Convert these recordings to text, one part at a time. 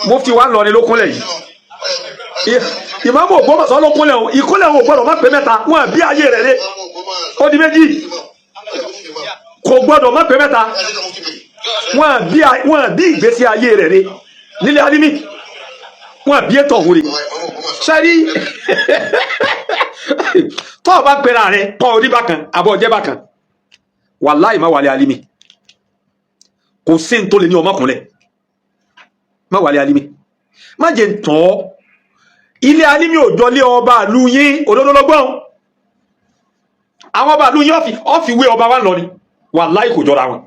mufti wa lọ ni ló kúnlẹ̀ yìí ìmáàmù Ògbómọ̀ṣọ́ ló kúnlẹ̀ o ìkúnlẹ̀ ò gbọ́dọ̀ má pé mẹ́ta wọn bí ayé rẹ̀ lé ó di méjì kò gbọ́dọ̀ má pé mẹ́ta wọn bí ìgbésí ayé rẹ̀ lé nílé alimi wọn bí ètò òun rè sẹ́rí tó o bá pera rẹ̀ kọ́ orí bákan àbọ̀ ọ̀jẹ́ bákan wàláì má wàlẹ̀ alimi kò sí ní tó lè ní ọmọkùnrin má wàlẹ̀ alimi má jẹ́ ń tàn ọ́ ilé alimi òjò lé ọba ìlú yín òdodo lọ́gbọ́n àwọn ọba ìlú yín ọ̀fi wé ọba wa lọ ni wàláì kò jọra wọn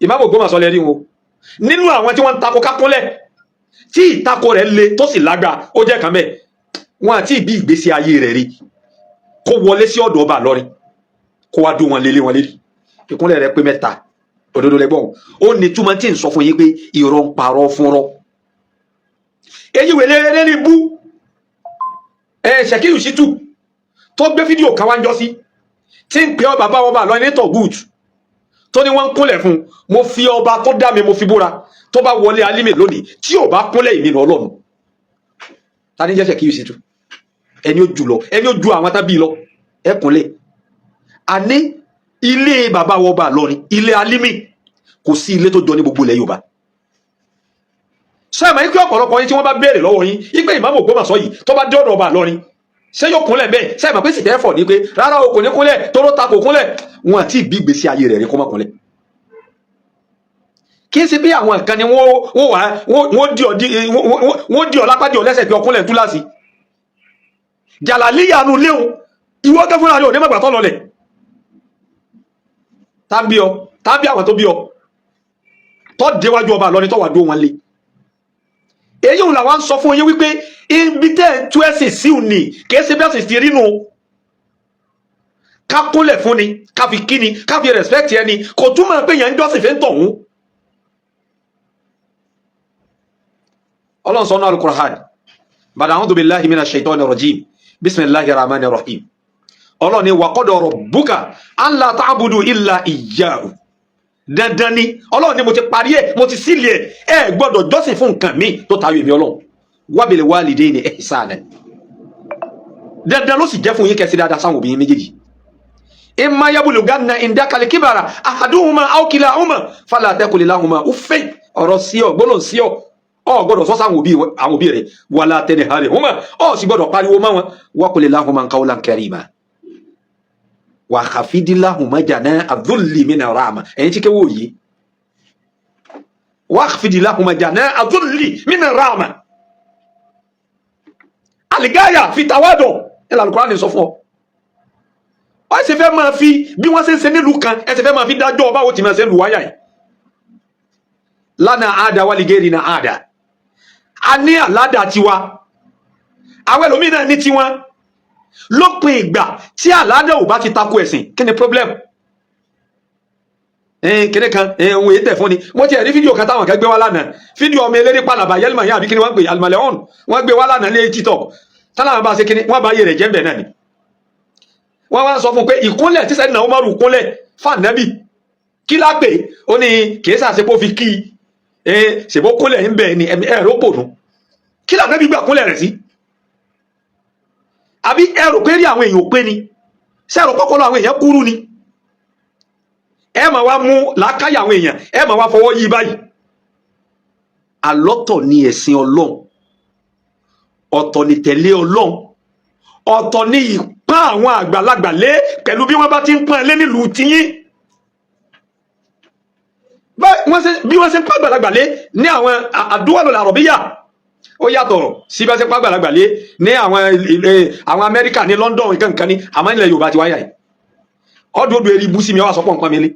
ìmáàmù Ògbómọ̀ṣọ́ lẹ́rí wọn nínú àwọn tí wọ́n ń takò kákúnlẹ̀ tí ìtakò rẹ̀ le tó sì lágbà ó jẹ́ kan bẹ́ẹ̀ wọn àti ìbí ìgbésí ayé rẹ̀ rí kó wọlé sí ọ̀dọ̀ ọba lọ́rin kó wá dún wọn lélé wọn lérí ìkúnlẹ̀ rẹ̀ pé mẹ́ta òdodo lẹ́gbọ́n ó ní túmọ̀ tí ń sọ fún yín pé irọ́ ń parọ́ fúnrọ́ èyí wèlé lẹ́ni bú Ṣèkírù Ṣítù tó gbé fídíò kan wá ń jọ sí tí ń pè ọ bàbá ọba lọ ní tọ̀gùt tó ní wọ́n ń kúnlẹ̀ fún mo fi ọba tó dá mi mo fi búra tó bá wọlé alímì lónìí tí ò bá kúnlẹ̀ ìnira Ọlọ́run ta ní jẹ́ Ṣèkírù Ṣítù ẹni ó jù lọ ẹni ó ju àwọn tábí lọ ẹ kúnlẹ̀ àní ilé bàbá ọba lọrin ilé alímì kò sí ilé tó jọ ní gbogbo ilẹ̀ Yorùbá sẹ́ẹ̀mà ikú ọ̀pọ̀lọpọ̀ yín tí wọ́n bá béèrè lọ́wọ́ yín ipé ìmáàmù Ògbómọ̀ṣọ́ yìí tó bá dé ọ̀dọ̀ ọba lọrin ṣé yóò kúnlẹ̀ bẹ́ẹ̀ sẹ́ẹ̀mà pé sì tẹ́ fọ̀ ní pé rárá o kò ní kúnlẹ̀ tó ló ta kò kúnlẹ̀ wọn àti ìbí ìgbésí ayé rẹ̀ rí kó má kúnlẹ̀ kí n ṣe bí àwọn nǹkan ni wọ́n di ọ lápá di ọ lẹ́sẹ̀ pé ọkúnlẹ̀ túláàsì jàlálíyànú léwu ìwọ gẹ́ fúnra rẹ̀ ò ní mọ̀gbà tó lọlẹ̀ tábí àwọn tó bí ọ tó déwájú ọba lọrin tó wà dó wọn lé èyí òun làwọn sọ fún yín wípé ibi tẹ́ tú ẹ̀sìn sí òní kìí ṣe bí ẹ̀sìn ti rí nù ká kúnlẹ̀ fún ni ká fi kí ni ká fi respect ẹni kò túmọ̀ pé yẹn ń jọ́sìn fẹ́ ń tọ̀hún. ọlọ́run sọ náà al-Qur'an bàdà a'udhu billahi minash shaitanir rajim bismillahir rahmanir rahim ọlọ́run ni wa qada rabbuka an la ta'budu illa iyyahu dandan ni ọlọ́run ni mo ti parí ẹ̀ mo ti sílẹ̀ ẹ̀ gbọ́dọ̀ jọ́sìn fún nǹkan mi tó tayọ èmi ọlọ́run wa bil walidayni ihsanan dandan ló sì jẹ́ fún yín kẹ́sì dáadáa sáwọn òbí yín méjèèjì imma yablughanna indaka al-kibara ahaduhuma aw kilahuma fala taqul lahuma uffin ọ̀rọ̀ sí ọ gbọ́dọ̀ sí ọ gbọ́dọ̀ sọ sáwọn òbí rẹ̀ wala tanharhuma ọ sì gbọ́dọ̀ pariwo mọ́ wọn wa qul lahuma qawlan karima wa khafidillahuma janaha dhulli mina rahma ẹ̀yin tí kéwò yìí wa khafidillahuma janaha dhulli mina rahma aligaya fi tawadu ila Al-Qur'an sọ fún ọ ṣe fẹ́ máa fi bí wọ́n ṣe ń ṣe nílùú kan ẹ ṣe fẹ́ máa fi dájọ́ báwo ti máa ṣe lù wáyà yìí lánàá àádá wálìgẹ́rì náà àádá a ní àládà tiwa àwọn ẹlòmíràn ní tiwọn lópin ìgbà tí àládà ò bá ti tako ẹ̀sìn kí ni problem kíní kan ohun èyí tẹ̀ fún ni mo ti rí fídíò kan táwọn kan gbé wá lánàá fídíò ọmọ eléré pàlàbà yẹlìmọ̀ yẹn àbí kí ni wọ́n gbé alimaleon wọ́n gbé wá lánàá lé TikTok táwọn bá ṣe kíní wọ́n bá yẹ rẹ̀ jẹ́ ń bẹ̀ náà ni wọ́n wá sọ fún pé ìkúnlẹ̀ tí Sayyidina Umaru kúnlẹ̀ fànẹ́bì kí lápè ó ní kìí sàṣepọ̀ fi kí ṣèbó kúnlẹ̀ ń bẹ̀ ni ẹ̀rọ pònú kí lànẹ́bì gbà kúnlẹ̀ rẹ̀ sí àbí ẹrù pé rí àwọn èèyàn pé ni sẹ́rù pọ́pọ́lọ́ àwọn èèyàn kúrú ni ẹ ma wá mú làákàyà àwọn èèyàn ẹ ma wá fọwọ́ yí báyìí àlọ́tọ̀ ni ẹ̀sìn Ọlọ́run ọ̀tọ̀ ni tẹ̀lé Ọlọ́run ọ̀tọ̀ ni ìpá àwọn àgbàlagbà lé pẹ̀lú bí wọ́n bá ti ń pọ́n lé nílùú tiyín bí wọ́n ṣe ń pọ́n àgbàlagbà lé ní àwọn ad-duwal al-arabiyya ó yàtọ̀ sí bá ṣe ń pọ́n àgbàlagbà lé ní àwọn Amẹ́ríkà ní London nǹkan ní àmọ́ ilẹ̀ Yorùbá ti wáyà yìí ọdún odò eri bú sí mi wá sọpọ̀ nǹkan mi lé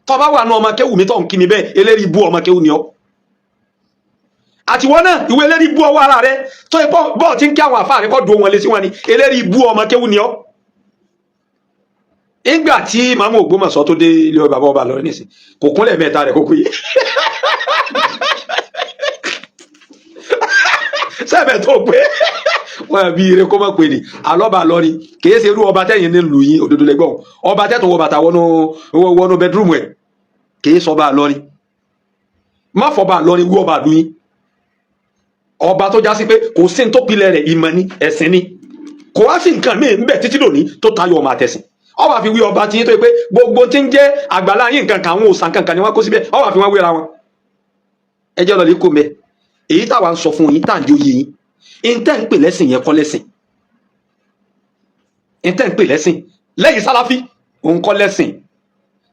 tọ́ bá wà ní ọmọ kéwù mi tọ́ ń kí mi bẹ́ẹ̀ eléri bú ọmọ kéwù ni ọ́ àtiwọ́n náà ìwé eléri bú ọwọ́ ara rẹ tó ipọ́ bọ́ọ̀ tí ń kí àwọn àfáà rẹ kọ́ dùn wọn lé sí wọn ni eléri bú ọmọ kéwù ni ọ́ ìgbà tí Ìmáàmù Ògbómọ̀ṣọ́ tó dé ilé bàbá ọba lọ nísìn kò kúnlẹ̀ mẹ́ta rẹ̀ kókó yìí sẹ́bẹ̀ tó pé wọ́n bí ire kó mọ̀ pé ní alọ́ba lọ́rí kìí ṣe irú ọba tẹ́yìn ní lù yín òdodo lẹ́gbọ̀n ọba tẹ́tùn wọ bàtà wọnú bedroom ẹ̀ kìí sọba lọ́rí má fọba lọ́rí wú ọba lù yín ọba tó já sí pé kò sí ní tó pilẹ̀ rẹ̀ ìmọ̀ ni ẹ̀sìn ni kò wá sí nǹkan míì ń bẹ títí lónìí tó tayọ ọmọ àtẹ̀sìn ọba fi wí ọba tí yín tó yẹ pé gbogbo tí ń jẹ́ àgbàlá yín nǹkan kan àwọn òòsàn kankan ni wọ́n kó síbẹ̀ ọba fi wọ́n wéra wọn ẹjẹ́ lọ lè kó mẹ́ èyí táwa ń sọ fún yín tá à ń jó yé yín ìntẹ́ ń pè lẹ́sìn yẹn kọ́ lẹ́sìn ìntẹ́ ń pè lẹ́sìn lẹ́yìn sáláfí òun kọ́ lẹ́sìn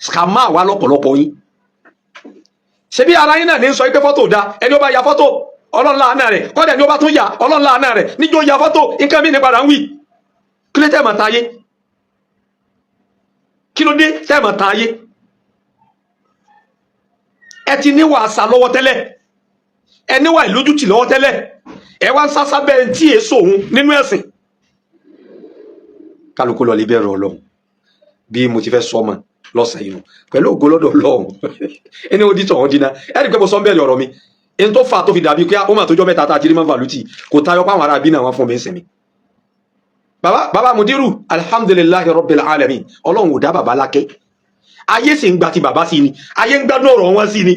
skàmá wà lọ́pọ̀lọpọ̀ yín ṣebí ara yín náà ní sọ pé fọ́tò da ẹni ó bá ya fọ́tò ọlọ́nlá àná rẹ̀ kọ́dẹ̀ ẹni ó bá tún ya ọlọ́nlá àná rẹ̀ níjó ya fọ́tò nǹkan mí ní padà ń wí kí ló tẹ́ẹ̀mọ̀ táyé kí ló dé tẹ́ẹ̀mọ̀ táyé ẹ ti níwà àṣà lọ́wọ́ tẹ́lẹ̀ ẹ níwà ìlójútì lọ́wọ́ tẹ́lẹ̀ ẹ wá ń sásá bẹ́ẹ̀ tí èso òun nínú ẹ̀sìn kálukú lọ lè bẹ̀rù Ọlọ́run bí mo ti fẹ́ sọ mọ́ lọ́sàn yìí nù pẹ̀lú ògo lọ́dọ̀ Ọlọ́run ẹni ó dìtọ̀ wọn dínà ẹni pé mo sọ ń bẹ̀rẹ̀ ọ̀rọ̀ mi ẹni tó fà tó fi dàbí pé ó mà tójọ́ mẹ́ta tá a ti rí mọ́ valuti kò tayọ páwọn ará bí náà wọn fún mi ń sinmi bàbá mudiru alhamdulillahi rabbil alamin Ọlọ́run ò dá bàbá lákẹ́ ayé sì ń gba ti bàbá sí ni ayé ń gbádùn ọ̀rọ̀ wọn sí ni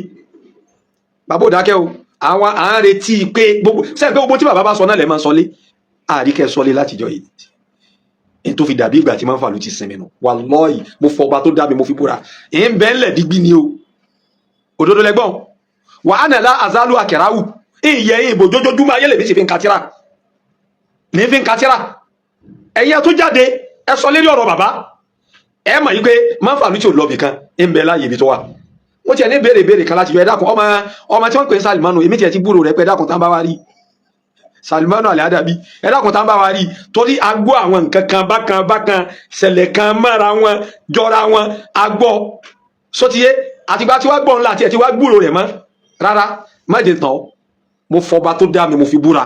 bàbá ò dákẹ́ o àwọn à ń retí pé gbogbo sẹ́yìn pé gbogbo tí bàbá bá sọ náà lẹ́ máa ń sọlé àríkẹ́ sọlé látijọ́ yìí èyí tó fi dàbí ìgbà tí máa ń fà ló ti sinmi nù wallahi mo fọba tó dá mi mo fi búra èyí ń bẹ́ ńlẹ̀ dígbí ni o òdodo lẹ́gbọ́n wà á nà lá àzálù àkẹ́ráwù ìyẹ́ ìbò jójójúmọ́ ayé lèmi sì fi ń katira ní fi ń katira ẹ̀yẹ tó jáde ẹ sọ lérí ọ̀rọ̀ bàbá ẹ mọ̀ yí pé máa ń fà ló ti ò lọ bìkan ń bẹ láàyè ibi tó wà wọ́n ti ẹ̀ ní béèrè kan láti yọ ẹ̀dàkùn ọmọ tí wọ́n ń pè Salimanu èmi tiẹ̀ ti gbúrò rẹ̀ pé ẹ̀dàkùn tá ń bá wa rí Salimanu Al-Adabi ẹ̀dàkùn tá ń bá wa rí torí agbó àwọn nǹkan kan bákan ṣẹlẹ̀ kan mọ́ra wọn jọra wọn agbọ́ sótìyé àtìgbà tí wàá gbọ́ ńlá àti ẹ̀ tí wàá gbúrò rẹ̀ mọ́ rárá má jẹ́ tán mo fọba tó dá mi mo fi búra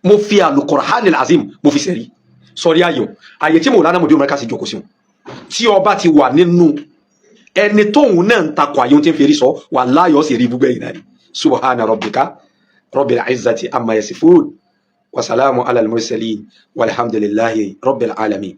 mo fi Al-Qur'anil Azim mo fi sẹ̀rí sọrí àyè tí mo lánàá mo dé Amẹ́ríkà sí jókòó sí wọn tí ọba ti wà nínú ẹni tóun náà ń takò àyè ohun tí ń fèrè sọ wà láyọ̀ sí rí gbúgbẹ́ yìí náà ni subhana rabbika rabbil izzati amma yasifun wa salamu ala al-mursalin walhamdulillahi rabbil alamin.